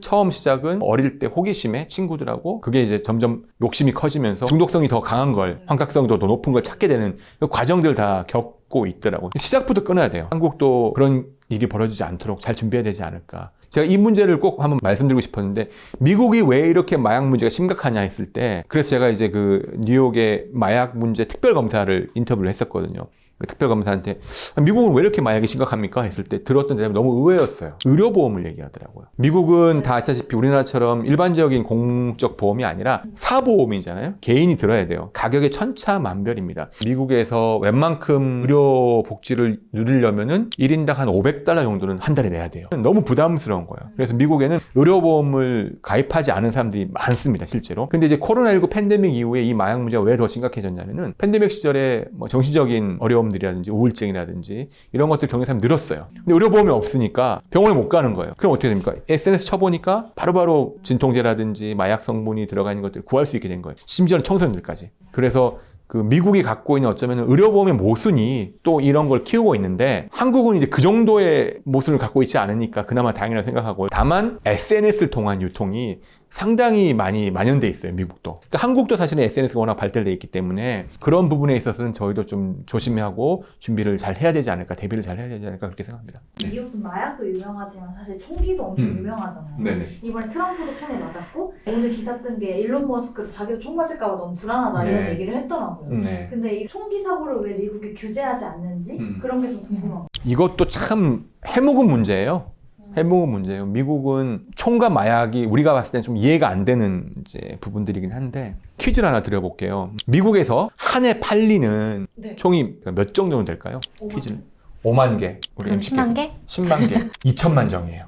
Speaker 1: 처음 시작은 어릴 때 호기심에 친구들하고 그게 이제 점점 욕심이 커지면서 중독성이 더 강한 걸, 환각성도 더 높은 걸 찾게 되는 그 과정들을 다 겪고 있더라고요. 시작부터 끊어야 돼요. 한국도 그런 일이 벌어지지 않도록 잘 준비해야 되지 않을까. 제가 이 문제를 꼭 한번 말씀드리고 싶었는데 미국이 왜 이렇게 마약 문제가 심각하냐 했을 때 그래서 제가 이제 그 뉴욕의 마약 문제 특별검사를 인터뷰를 했었거든요. 그 특별검사한테 미국은 왜 이렇게 마약이 심각합니까? 했을 때 들었던 대답이 너무 의외였어요. 의료보험을 얘기하더라고요. 미국은 다 아시다시피 우리나라처럼 일반적인 공적 보험이 아니라 사보험이잖아요. 개인이 들어야 돼요. 가격이 천차만별입니다. 미국에서 웬만큼 의료 복지를 누리려면은 1인당 한 $500 정도는 한 달에 내야 돼요. 너무 부담스러운 거예요. 그래서 미국에는 의료보험을 가입하지 않은 사람들이 많습니다, 실제로. 근데 이제 코로나19 팬데믹 이후에 이 마약 문제가 왜 더 심각해졌냐면은 팬데믹 시절에 뭐 정신적인 어려움들이라든지 우울증이라든지 이런 것들 겪는 사람이 늘었어요. 근데 의료보험이 없으니까 병원에 못 가는 거예요. 그럼 어떻게 됩니까? SNS 쳐보니까 바로바로 진통제라든지 마약 성분이 들어가 있는 것들을 구할 수 있게 된 거예요. 심지어는 청소년들까지. 그래서 그 미국이 갖고 있는 어쩌면 의료보험의 모순이 또 이런 걸 키우고 있는데 한국은 이제 그 정도의 모순을 갖고 있지 않으니까 그나마 다행이라고 생각하고 다만 SNS를 통한 유통이 상당히 많이 만연돼 있어요, 미국도. 그러니까 한국도 사실은 SNS가 워낙 발달돼 있기 때문에 그런 부분에 있어서는 저희도 좀 조심하고 준비를 잘 해야 되지 않을까, 대비를 잘 해야 되지 않을까 그렇게 생각합니다.
Speaker 3: 미국은 마약도 유명하지만 사실 총기도 엄청 유명하잖아요.
Speaker 1: 네네.
Speaker 3: 이번에 트럼프도 총에 맞았고 오늘 기사 뜬 게 일론 머스크도 자기도 총 맞을까 봐 너무 불안하다 이런 얘기를 했더라고요.
Speaker 1: 네.
Speaker 3: 근데 이 총기 사고를 왜 미국이 규제하지 않는지 그런 게 좀 궁금하고.
Speaker 1: 이것도 참 해묵은 문제예요. 해묵은 문제예요. 미국은 총과 마약이 우리가 봤을 때는 좀 이해가 안 되는 이제 부분들이긴 한데 퀴즈를 하나 드려볼게요. 미국에서 한 해 팔리는 총이 몇 정 정도 될까요?
Speaker 3: 5만
Speaker 1: 퀴즈는 5만 개. 우리
Speaker 2: 그럼
Speaker 1: MC께서
Speaker 2: 10만 개?
Speaker 1: 10만 개. 2천만 정이에요.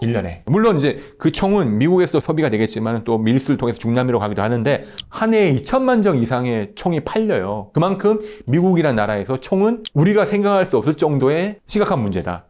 Speaker 1: 1년에. 물론 이제 그 총은 미국에서 소비가 되겠지만 또 밀수를 통해서 중남미로 가기도 하는데 한 해에 2천만 정 이상의 총이 팔려요. 그만큼 미국이라는 나라에서 총은 우리가 생각할 수 없을 정도의 심각한 문제다.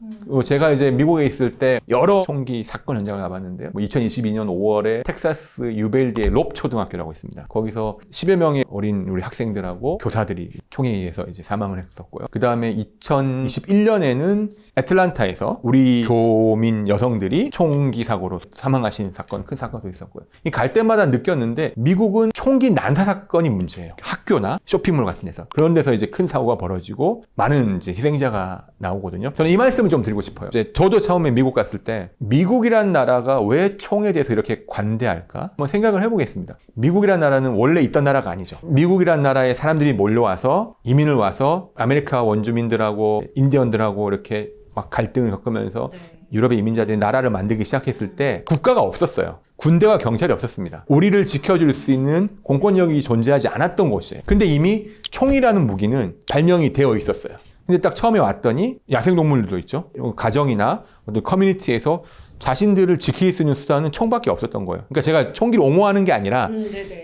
Speaker 1: 제가 이제 미국에 있을 때 여러 총기 사건 현장을 가봤는데요. 2022년 5월에 텍사스 유베일드의 롭 초등학교라고 있습니다. 거기서 10여 명의 어린 우리 학생들하고 교사들이 총에 의해서 이제 사망을 했었고요. 그 다음에 2021년에는 애틀란타에서 우리 교민 여성들이 총기 사고로 사망하신 사건, 큰 사건도 있었고요. 갈 때마다 느꼈는데 미국은 총기 난사 사건이 문제예요. 학교나 쇼핑몰 같은 데서. 그런 데서 이제 큰 사고가 벌어지고 많은 이제 희생자가 나오거든요. 저는 이 말씀을 좀 드리고 싶어요. 이제 저도 처음에 미국 갔을 때 미국이란 나라가 왜 총에 대해서 이렇게 관대할까? 한번 생각을 해보겠습니다. 미국이란 나라는 원래 있던 나라가 아니죠. 미국이란 나라에 사람들이 몰려와서 이민을 와서 아메리카 원주민들하고 인디언들하고 이렇게 막 갈등을 겪으면서 유럽의 이민자들이 나라를 만들기 시작했을 때 국가가 없었어요. 군대와 경찰이 없었습니다. 우리를 지켜줄 수 있는 공권력이 존재하지 않았던 곳이에요. 근데 이미 총이라는 무기는 발명이 되어 있었어요. 근데 딱 처음에 왔더니 야생동물들도 있죠. 가정이나 어떤 커뮤니티에서 자신들을 지킬 수 있는 수단은 총밖에 없었던 거예요. 그러니까 제가 총기를 옹호하는 게 아니라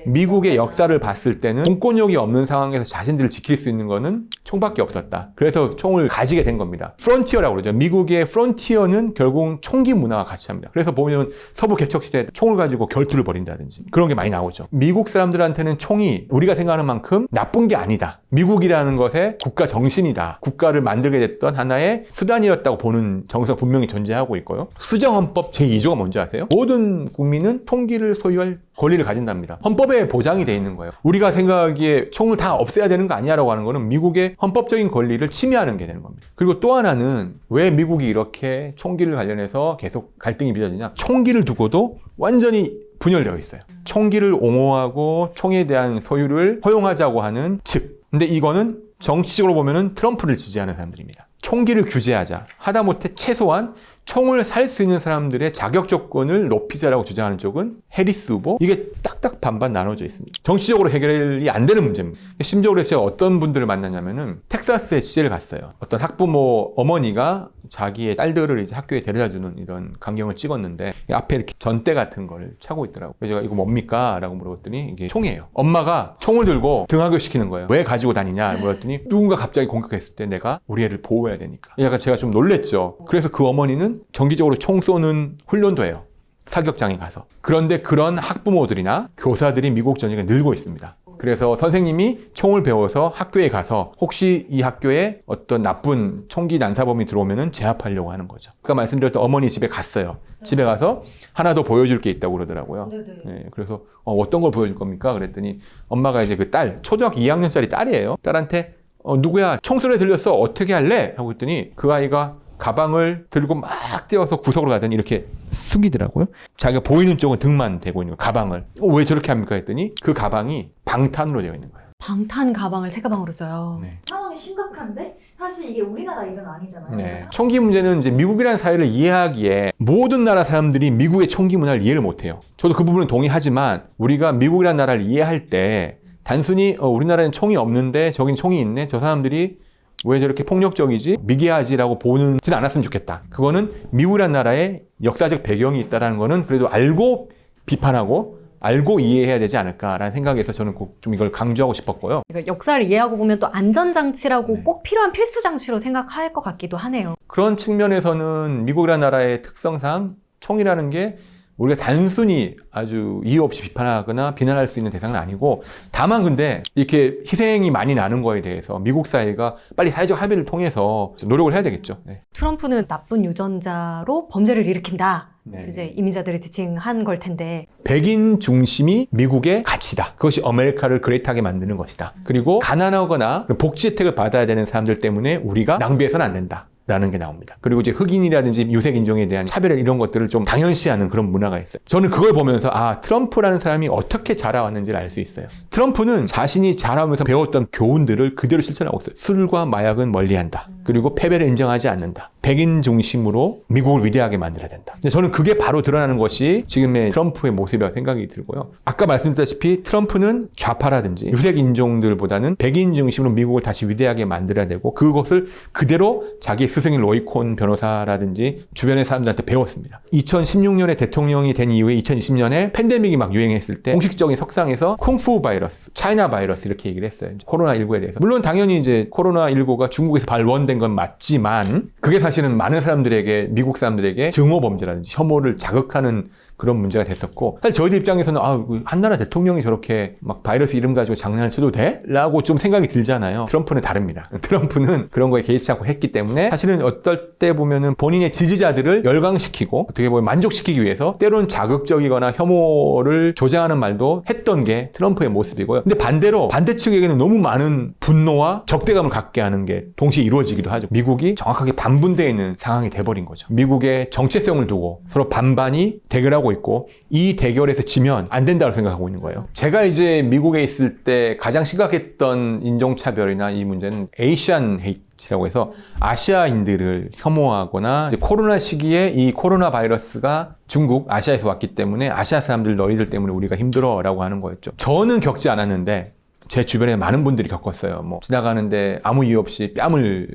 Speaker 1: 미국의 역사를 봤을 때는 공권력이 없는 상황에서 자신들을 지킬 수 있는 거는 총밖에 없었다. 그래서 총을 가지게 된 겁니다. 프론티어라고 그러죠. 미국의 프론티어는 결국 총기 문화와 같이 합니다. 그래서 보면 서부 개척 시대에 총을 가지고 결투를 벌인다든지 그런 게 많이 나오죠. 미국 사람들한테는 총이 우리가 생각하는 만큼 나쁜 게 아니다. 미국이라는 것의 국가 정신이다. 국가를 만들게 됐던 하나의 수단이었다고 보는 정서가 분명히 존재하고 있고요. 수정헌법 제2조가 뭔지 아세요? 모든 국민은 총기를 소유할 권리를 가진답니다. 헌법에 보장이 돼 있는 거예요. 우리가 생각하기에 총을 다 없애야 되는 거 아니야라고 하는 거는 미국의 헌법적인 권리를 침해하는 게 되는 겁니다. 그리고 또 하나는 왜 미국이 이렇게 총기를 관련해서 계속 갈등이 빚어지냐? 총기를 두고도 완전히 분열되어 있어요. 총기를 옹호하고 총에 대한 소유를 허용하자고 하는 측. 근데 이거는 정치적으로 보면은 트럼프를 지지하는 사람들입니다. 총기를 규제하자. 하다못해 최소한 총을 살 수 있는 사람들의 자격 조건을 높이자라고 주장하는 쪽은 해리스 후보. 이게 딱딱 반반 나눠져 있습니다. 정치적으로 해결이 안 되는 문제입니다. 심지어 제가 어떤 분들을 만났냐면은 텍사스에 취재를 갔어요. 어떤 학부모 어머니가 자기의 딸들을 이제 학교에 데려다주는 이런 광경을 찍었는데 앞에 이렇게 전대 같은 걸 차고 있더라고요. 그래서 제가 이거 뭡니까? 라고 물어봤더니 이게 총이에요. 엄마가 총을 들고 등하교 시키는 거예요. 왜 가지고 다니냐? 물어봤더니 누군가 갑자기 공격했을 때 내가 우리 애를 보호해야 되니까. 약간 제가 좀 놀랬죠. 그래서 그 어머니는 정기적으로 총 쏘는 훈련도 해요. 사격장에 가서. 그런데 그런 학부모들이나 교사들이 미국 전역에 늘고 있습니다. 그래서 선생님이 총을 배워서 학교에 가서 혹시 이 학교에 어떤 나쁜 총기 난사범이 들어오면은 제압하려고 하는 거죠. 아까 말씀드렸던 어머니 집에 갔어요. 집에 가서 하나 더 보여줄 게 있다고 그러더라고요. 네, 그래서 어떤 걸 보여줄 겁니까? 그랬더니 엄마가 이제 그 딸, 초등학교 2학년짜리 딸이에요. 딸한테 누구야? 총소리 들렸어. 어떻게 할래? 하고 했더니 그 아이가 가방을 들고 막 뛰어서 구석으로 가더니 이렇게 숙이더라고요. 자기가 보이는 쪽은 등만 대고 있는 거예요. 가방을. 왜 저렇게 합니까? 했더니 그 가방이 방탄으로 되어 있는 거예요.
Speaker 2: 방탄 가방을 책가방으로 써요.
Speaker 1: 네.
Speaker 3: 상황이 심각한데 사실 이게 우리나라 일은 아니잖아요.
Speaker 1: 네. 총기 문제는 이제 미국이라는 사회를 이해하기에 모든 나라 사람들이 미국의 총기 문화를 이해를 못해요. 저도 그 부분은 동의하지만 우리가 미국이라는 나라를 이해할 때 단순히 우리나라에는 총이 없는데 저긴 총이 있네. 저 사람들이 왜 저렇게 폭력적이지? 미개하지라고 보지는 않았으면 좋겠다. 그거는 미국이라는 나라의 역사적 배경이 있다는 거는 그래도 알고 비판하고 알고 이해해야 되지 않을까라는 생각에서 저는 꼭 좀 이걸 강조하고 싶었고요.
Speaker 2: 그러니까 역사를 이해하고 보면 또 안전장치라고
Speaker 1: 네.
Speaker 2: 꼭 필요한 필수장치로 생각할 것 같기도 하네요.
Speaker 1: 그런 측면에서는 미국이라는 나라의 특성상 총이라는 게 우리가 단순히 아주 이유 없이 비판하거나 비난할 수 있는 대상은 아니고 다만 근데 이렇게 희생이 많이 나는 거에 대해서 미국 사회가 빨리 사회적 합의를 통해서 노력을 해야 되겠죠. 네.
Speaker 2: 트럼프는 나쁜 유전자로 범죄를 일으킨다.
Speaker 1: 네.
Speaker 2: 이제 이민자들을 지칭한 걸 텐데
Speaker 1: 백인 중심이 미국의 가치다. 그것이 아메리카를 그레이트하게 만드는 것이다. 그리고 가난하거나 복지 혜택을 받아야 되는 사람들 때문에 우리가 낭비해서는 안 된다. 라는 게 나옵니다. 그리고 이제 흑인이라든지 유색 인종에 대한 차별 이런 것들을 좀 당연시하는 그런 문화가 있어요. 저는 그걸 보면서 트럼프라는 사람이 어떻게 자라왔는지를 알 수 있어요. 트럼프는 자신이 자라면서 배웠던 교훈들을 그대로 실천하고 있어요. 술과 마약은 멀리한다. 그리고 패배를 인정하지 않는다. 백인 중심으로 미국을 위대하게 만들어야 된다. 근데 저는 그게 바로 드러나는 것이 지금의 트럼프의 모습이라고 생각이 들고요. 아까 말씀드렸다시피 트럼프는 좌파라든지 유색 인종들보다는 백인 중심으로 미국을 다시 위대하게 만들어야 되고 그것을 그대로 자기 스승인 로이콘 변호사라든지 주변의 사람들한테 배웠습니다. 2016년에 대통령이 된 이후에 2020년에 팬데믹이 막 유행했을 때 공식적인 석상에서 쿵푸 바이러스, 차이나 바이러스 이렇게 얘기를 했어요. 코로나19에 대해서. 물론 당연히 이제 코로나19가 중국에서 발원된 건 맞지만 그게 사실은 많은 사람들에게, 미국 사람들에게 증오 범죄라든지 혐오를 자극하는 그런 문제가 됐었고, 사실 저희들 입장에서는 한 나라 대통령이 저렇게 막 바이러스 이름 가지고 장난을 쳐도 돼? 라고 좀 생각이 들잖아요. 트럼프는 다릅니다. 트럼프는 그런 거에 개의치 않고 했기 때문에 사실은 어떨 때 보면은 본인의 지지자들을 열광시키고 어떻게 보면 만족시키기 위해서 때로는 자극적이거나 혐오를 조장하는 말도 했던 게 트럼프의 모습이고요. 근데 반대로 반대측에게는 너무 많은 분노와 적대감을 갖게 하는 게 동시에 이루어지기도 하죠. 미국이 정확하게 반분되어 있는 상황이 돼버린 거죠. 미국의 정체성을 두고 서로 반반이 대결하고 있고 이 대결에서 지면 안 된다고 생각하고 있는 거예요. 제가 이제 미국에 있을 때 가장 심각했던 인종차별이나 이 문제는 에이시안 헤이트라고 해서 아시아인들을 혐오하거나 코로나 시기에 이 코로나 바이러스가 중국, 아시아에서 왔기 때문에 아시아 사람들 너희들 때문에 우리가 힘들어 라고 하는 거였죠. 저는 겪지 않았는데 제 주변에 많은 분들이 겪었어요. 뭐 지나가는데 아무 이유 없이 뺨을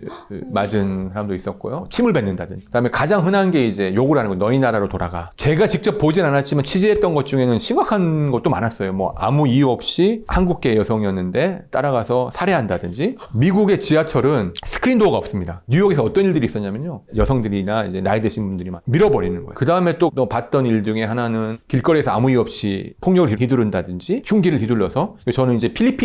Speaker 1: 맞은 사람도 있었고요. 침을 뱉는다든지. 그다음에 가장 흔한 게 이제 욕을 하는 거. 너희 나라로 돌아가. 제가 직접 보진 않았지만 취재했던 것 중에는 심각한 것도 많았어요. 뭐 아무 이유 없이 한국계 여성이었는데 따라가서 살해한다든지. 미국의 지하철은 스크린 도어가 없습니다. 뉴욕에서 어떤 일들이 있었냐면요. 여성들이나 이제 나이 드신 분들이 막 밀어버리는 거예요. 그다음에 또 봤던 일 중에 하나는 길거리에서 아무 이유 없이 폭력을 휘두른다든지 흉기를 휘둘러서. 저는 이제 필리핀인을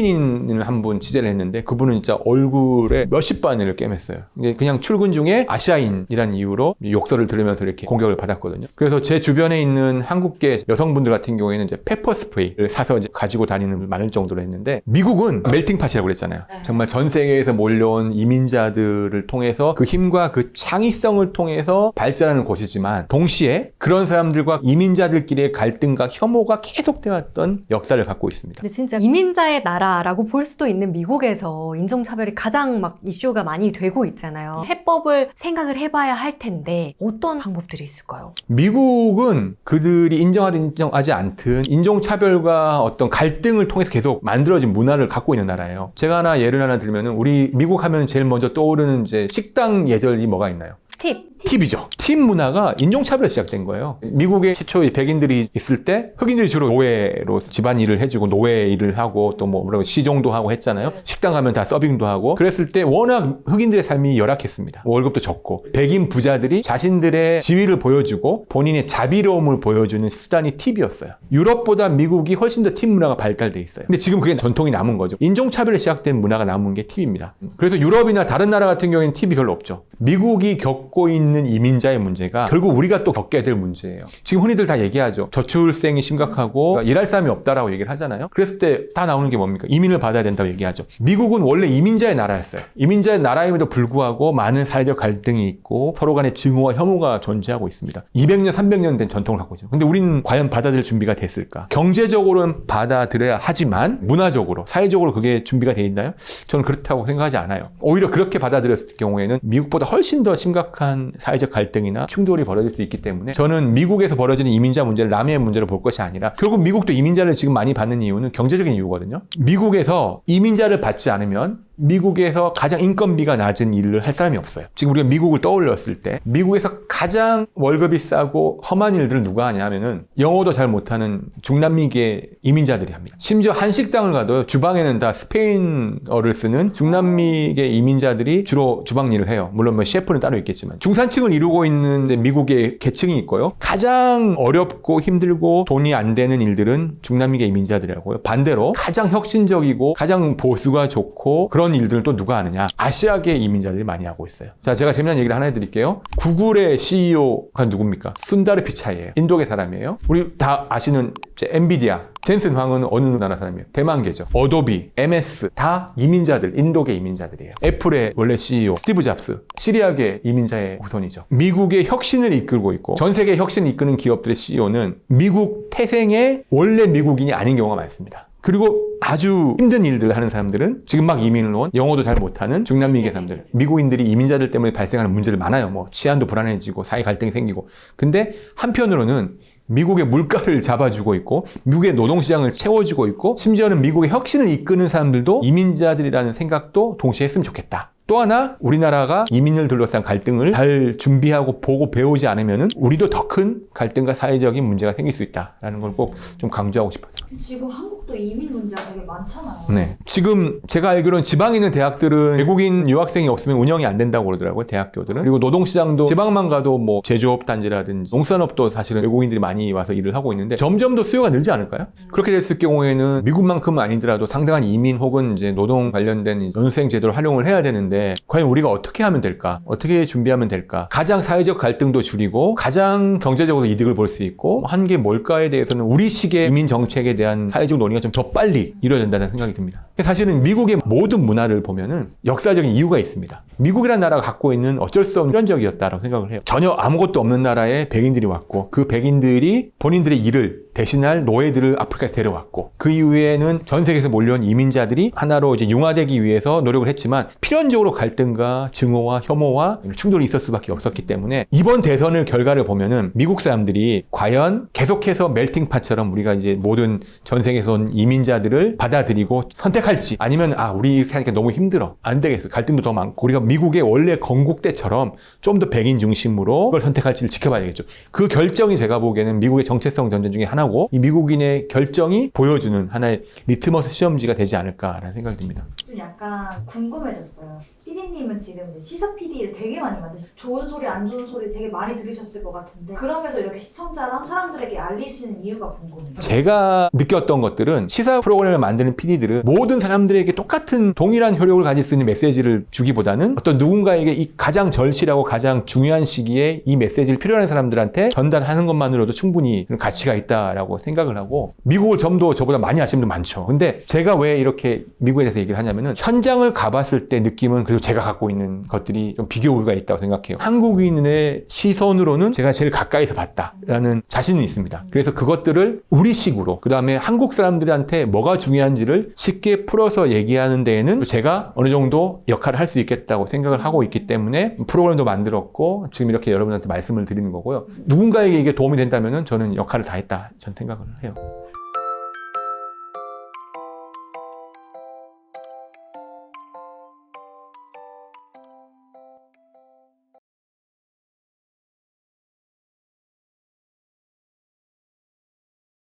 Speaker 1: 한 분 취재를 했는데 그분은 진짜 얼굴에 몇십 바늘을 꿰맸어요. 그냥 출근 중에 아시아인이라는 이유로 욕설을 들으면서 이렇게 공격을 받았거든요. 그래서 제 주변에 있는 한국계 여성분들 같은 경우에는 이제 페퍼 스프레이를 사서 이제 가지고 다니는 많을 정도로 했는데 미국은 멜팅팟이라고 그랬잖아요. 정말 전 세계에서 몰려온 이민자들을 통해서 그 힘과 그 창의성을 통해서 발전하는 곳이지만 동시에 그런 사람들과 이민자들끼리의 갈등과 혐오가 계속되어 왔던 역사를 갖고 있습니다.
Speaker 2: 근데 진짜 이민자의 나라라고 볼 수도 있는 미국에서 인종차별이 가장 막 이슈가 많이 되고 있잖아요. 해법을 생각을 해봐야 할 텐데 어떤 방법들이 있을까요?
Speaker 1: 미국은 그들이 인정하든 인정하지 않든 인종차별과 어떤 갈등을 통해서 계속 만들어진 문화를 갖고 있는 나라예요. 제가 예를 하나 들면은 우리 미국 하면 제일 먼저 떠오르는 이제 식당 예절이 뭐가 있나요? 팁이죠. 팁 문화가 인종차별에서 시작된 거예요. 미국에 최초의 백인들이 있을 때 흑인들이 주로 노예로 집안일을 해주고 노예 일을 하고 또 뭐 시종도 하고 했잖아요. 식당 가면 다 서빙도 하고 그랬을 때 워낙 흑인들의 삶이 열악했습니다. 월급도 적고 백인 부자들이 자신들의 지위를 보여주고 본인의 자비로움을 보여주는 수단이 팁이었어요. 유럽보다 미국이 훨씬 더 팁 문화가 발달돼 있어요. 근데 지금 그게 전통이 남은 거죠. 인종차별에 시작된 문화가 남은 게 팁입니다. 그래서 유럽이나 다른 나라 같은 경우에는 팁이 별로 없죠. 미국이 겪고 있는 이민자의 문제가 결국 우리가 또 겪게 될 문제예요. 지금 흔히들 다 얘기하죠. 저출생이 심각하고 일할 사람이 없다라고 얘기를 하잖아요. 그랬을 때 다 나오는 게 뭡니까? 이민을 받아야 된다고 얘기하죠. 미국은 원래 이민자의 나라였어요. 이민자의 나라임에도 불구하고 많은 사회적 갈등이 있고 서로 간의 증오와 혐오가 존재하고 있습니다. 200년, 300년 된 전통을 갖고 있죠. 근데 우리는 과연 받아들일 준비가 됐을까? 경제적으로는 받아들여야 하지만 문화적으로, 사회적으로 그게 준비가 돼 있나요? 저는 그렇다고 생각하지 않아요. 오히려 그렇게 받아들였을 경우에는 미국보다 훨씬 더 심각한 사회적 갈등이나 충돌이 벌어질 수 있기 때문에 저는 미국에서 벌어지는 이민자 문제를 남의 문제로 볼 것이 아니라 결국 미국도 이민자를 지금 많이 받는 이유는 경제적인 이유거든요. 미국에서 이민자를 받지 않으면 미국에서 가장 인건비가 낮은 일을 할 사람이 없어요. 지금 우리가 미국을 떠올렸을 때 미국에서 가장 월급이 싸고 험한 일들을 누가 하냐 하면은 영어도 잘 못하는 중남미계 이민자들이 합니다. 심지어 한식당을 가도 주방에는 다 스페인어를 쓰는 중남미계 이민자들이 주로 주방 일을 해요. 물론 뭐 셰프는 따로 있겠지만 중산층을 이루고 있는 이제 미국의 계층이 있고요. 가장 어렵고 힘들고 돈이 안 되는 일들은 중남미계 이민자들이라고요. 반대로 가장 혁신적이고 가장 보수가 좋고 그런 일들을 또 누가 하느냐? 아시아계 이민자들이 많이 하고 있어요. 자, 제가 재미난 얘기를 하나 해드릴게요. 구글의 CEO가 누굽니까? 순다르 피차이예요. 인도계 사람이에요. 우리 다 아시는 엔비디아. 젠슨 황은 어느 나라 사람이에요? 대만계죠. 어도비, MS 다 이민자들, 인도계 이민자들이에요. 애플의 원래 CEO 스티브 잡스, 시리아계 이민자의 후손이죠. 미국의 혁신을 이끌고 있고 전 세계 혁신을 이끄는 기업들의 CEO는 미국 태생의 원래 미국인이 아닌 경우가 많습니다. 그리고 아주 힘든 일들을 하는 사람들은 지금 막 이민을 온 영어도 잘 못하는 중남미계 사람들, 미국인들이 이민자들 때문에 발생하는 문제들 많아요. 뭐 치안도 불안해지고 사회 갈등이 생기고. 근데 한편으로는 미국의 물가를 잡아주고 있고 미국의 노동시장을 채워주고 있고 심지어는 미국의 혁신을 이끄는 사람들도 이민자들이라는 생각도 동시에 했으면 좋겠다. 또 하나 우리나라가 이민을 둘러싼 갈등을 잘 준비하고 보고 배우지 않으면 우리도 더 큰 갈등과 사회적인 문제가 생길 수 있다라는 걸 꼭 좀 강조하고 싶었어요.
Speaker 3: 지금 한국도 이민 문제가 되게 많잖아요.
Speaker 1: 네. 지금 제가 알기로는 지방에 있는 대학들은 외국인 유학생이 없으면 운영이 안 된다고 그러더라고요. 대학교들은. 그리고 노동시장도 지방만 가도 뭐 제조업 단지라든지 농산업도 사실은 외국인들이 많이 와서 일을 하고 있는데 점점 더 수요가 늘지 않을까요? 그렇게 됐을 경우에는 미국만큼은 아니더라도 상당한 이민 혹은 이제 노동 관련된 연수생 제도를 활용을 해야 되는데 과연 우리가 어떻게 하면 될까? 어떻게 준비하면 될까? 가장 사회적 갈등도 줄이고 가장 경제적으로 이득을 볼 수 있고 한 게 뭘까에 대해서는 우리식의 이민 정책에 대한 사회적 논의가 좀 더 빨리 이루어진다는 생각이 듭니다. 사실은 미국의 모든 문화를 보면은 역사적인 이유가 있습니다. 미국이라는 나라가 갖고 있는 어쩔 수 없는 필연적이었다고 생각을 해요. 전혀 아무것도 없는 나라에 백인들이 왔고 그 백인들이 본인들의 일을 대신할 노예들을 아프리카에서 데려왔고 그 이후에는 전 세계에서 몰려온 이민자들이 하나로 이제 융화되기 위해서 노력을 했지만 필연적으로 갈등과 증오와 혐오와 충돌이 있을 수밖에 없었기 때문에 이번 대선의 결과를 보면은 미국 사람들이 과연 계속해서 멜팅팟처럼 우리가 이제 모든 전 세계에서 온 이민자들을 받아들이고 선택할지 아니면 우리 이렇게 하니까 너무 힘들어 안 되겠어 갈등도 더 많고 우리가 미국의 원래 건국 때처럼 좀 더 백인 중심으로 그걸 선택할지를 지켜봐야 되겠죠. 그 결정이 제가 보기에는 미국의 정체성 전쟁 중에 하나고 이 미국인의 결정이 보여주는 하나의 리트머스 시험지가 되지 않을까라는 생각이 듭니다.
Speaker 3: 좀 약간 궁금해졌어요. PD님은 지금 이제 시사 PD를 되게 많이 만드셨어요. 좋은 소리, 안 좋은 소리 되게 많이 들으셨을 것 같은데 그러면서 이렇게 시청자랑 사람들에게 알리시는 이유가 궁금해요.
Speaker 1: 제가 느꼈던 것들은 시사 프로그램을 만드는 PD들은 모든 사람들에게 똑같은 동일한 효력을 가질 수 있는 메시지를 주기보다는 어떤 누군가에게 이 가장 절실하고 가장 중요한 시기에 이 메시지를 필요한 사람들한테 전달하는 것만으로도 충분히 가치가 있다라고 생각을 하고 미국을 좀 더 저보다 많이 아시는 분들 많죠. 근데 제가 왜 이렇게 미국에 대해서 얘기를 하냐면은 현장을 가봤을 때 느낌은 그래도 제가 갖고 있는 것들이 좀 비교가 있다고 생각해요. 한국인의 시선으로는 제가 제일 가까이서 봤다라는 자신은 있습니다. 그래서 그것들을 우리식으로 그다음에 한국 사람들한테 뭐가 중요한지를 쉽게 풀어서 얘기하는 데에는 제가 어느 정도 역할을 할 수 있겠다고 생각을 하고 있기 때문에 프로그램도 만들었고 지금 이렇게 여러분한테 말씀을 드리는 거고요. 누군가에게 이게 도움이 된다면은 저는 역할을 다 했다 전 생각을 해요.